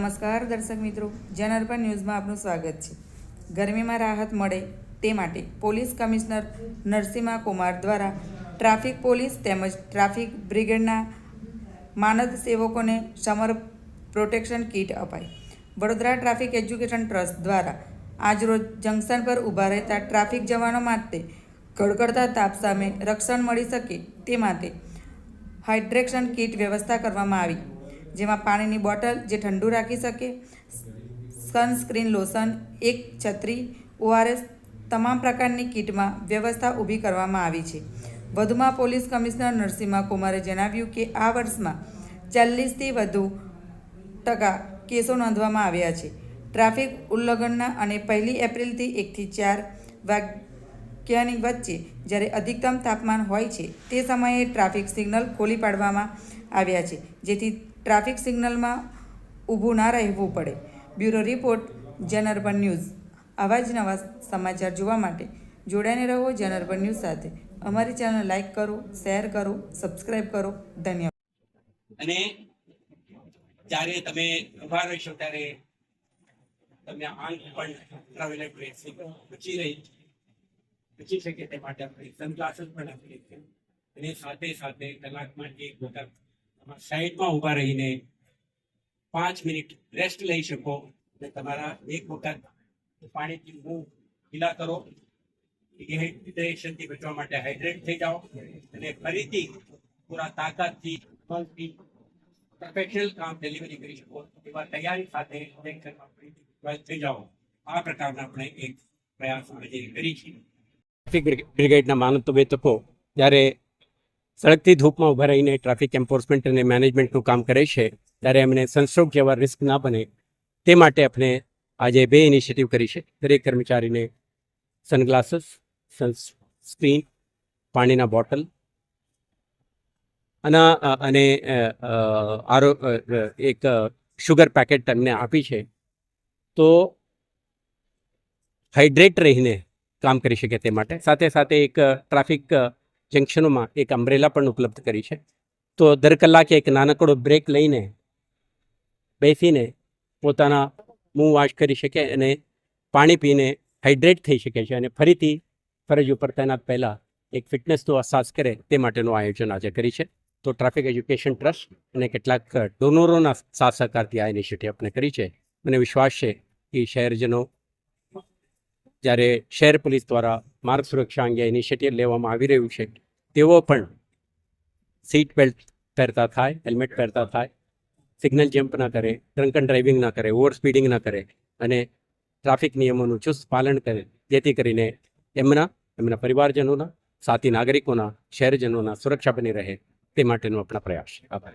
નમસ્કાર દર્શક મિત્રો, જનઅર્પણ ન્યૂઝમાં આપનું સ્વાગત છે। ગરમીમાં રાહત મળે તે માટે પોલીસ કમિશનર નરસિમ્હા કુમાર દ્વારા ટ્રાફિક પોલીસ તેમજ ટ્રાફિક બ્રિગેડના માનદ સેવકોને સમર પ્રોટેક્શન કીટ અપાઈ। વડોદરા ટ્રાફિક એજ્યુકેશન ટ્રસ્ટ દ્વારા આજરોજ જંકશન પર ઊભા રહેતા ટ્રાફિક જવાનો માટે કડકડતા તાપ સામે રક્ષણ મળી શકે તે માટે હાઇડ્રેશન કીટ વ્યવસ્થા કરવામાં આવી, જેમાં પાણીની બોટલ જે ઠંડુ રાખી શકે, સનસ્ક્રીન લોશન, એક છત્રી, ORS તમામ પ્રકારની કીટમાં વ્યવસ્થા ઊભી કરવામાં આવી છે। વધુમાં પોલીસ કમિશનર નરસિમ્હા કુમારે જણાવ્યું કે આ વર્ષમાં 40થી વધુ ટકા કેસો નોંધવામાં આવ્યા છે ટ્રાફિક ઉલ્લંઘનના અને 1 એપ્રિલથી 1 થી 4 વાગ્યાની વચ્ચે જ્યારે અધિકતમ તાપમાન હોય છે તે સમયે ટ્રાફિક સિગ્નલ ખોલી પાડવામાં આવ્યા છે, જેથી ટ્રાફિક સિગ્નલમાં ઊભું ના રહેવું પડે। Bureau report, Janarpan news. આવા જ નવા સમાચાર જોવા માટે જોડાઈને રહો જનઅર્પણ ન્યૂઝ સાથે। અમારી ચેનલ લાઇક કરો, શેર કરો, સબસ્ક્રાઇબ કરો। ધન્યવાદ। અને જ્યારે તમે ઉભા રહેશો ત્યારે તમને આંખ પણ ટ્રાવેલર બચી શકે તે માટે આપણે સનગ્લાસીસ પણ આપીએ છીએ। અને સાથે સાથે કલાકમાં એક વખત તમારા સાઈડમાં ઊભા રહીને 5 મિનિટ રેસ્ટ લઈ શકો અને તમારા એક વખત પાણીથી મુંહ ગીલા કરો, ડિહાઇડ્રેશનથી બચવા માટે હાઇડ્રેટ થઈ જાઓ અને ફરીથી પૂરા તાકાતથી પ્રોફેશનલ કામ ડિલિવરી કરી શકો એવા તૈયારી સાથે થઈ જાઓ। આ પ્રકારના આપણે એક પ્રયાસ આજે કરી છે। ટ્રાફિક બ્રિગેડના માનદ વેતકો જ્યારે સડકથી ધૂપમાં ઊભા રહીને ટ્રાફિક એન્ફોર્સમેન્ટ અને મેનેજમેન્ટનું કામ કરે છે ત્યારે એમને સનસ્ટ્રોક જેવા રિસ્ક ના બને તે માટે આપણે આજે 2 ઇનિશિયેટિવ કરી છે। દરેક કર્મચારીને સનગ્લાસીસ, સનસ્ક્રીન, પાણીના બોટલ અને એક શુગર પેકેટ એમને આપી છે, તો હાઇડ્રેટ રહીને કામ કરી શકે તે માટે। સાથે સાથે એક ટ્રાફિક જંકશનોમાં એક અમ્બ્રેલા પણ ઉપલબ્ધ કરી છે, તો દર કલાકે એક નાનકડો બ્રેક લઈને બેસીને પોતાના મુંહ વોશ કરી શકે અને પાણી પીને હાઇડ્રેટ થઈ શકે છે અને ફરીથી ફરજ ઉપર તૈનાત પહેલાં એક ફિટનેસનો અહેસાસ કરે તે માટેનું આયોજન આજે કરી છે। તો ટ્રાફિક એજ્યુકેશન ટ્રસ્ટ અને કેટલાક ડોનરોના સાથ સહકારથી આ ઇનિશિયેટિવ આપણે કરી છે। મને વિશ્વાસ છે કે શહેરજનો જ્યારે શહેર પોલીસ દ્વારા માર્ગ સુરક્ષા અંગે ઇનિશિયેટિવ લેવામાં આવી રહ્યું છે તેઓ પણ સીટ બેલ્ટ પહેરતા થાય, હેલ્મેટ પહેરતા થાય, સિગ્નલ જમ્પ ના કરે, ડ્રંકન ડ્રાઇવિંગ ના કરે, ઓવર સ્પીડિંગ ના કરે અને ટ્રાફિક નિયમોનું ચુસ્ત પાલન કરે, જેથી કરીને એમના પરિવારજનોના, સાથી નાગરિકોના, શહેરજનોના સુરક્ષા બની રહે તે માટેનો આપણા પ્રયાસ છે। આભાર।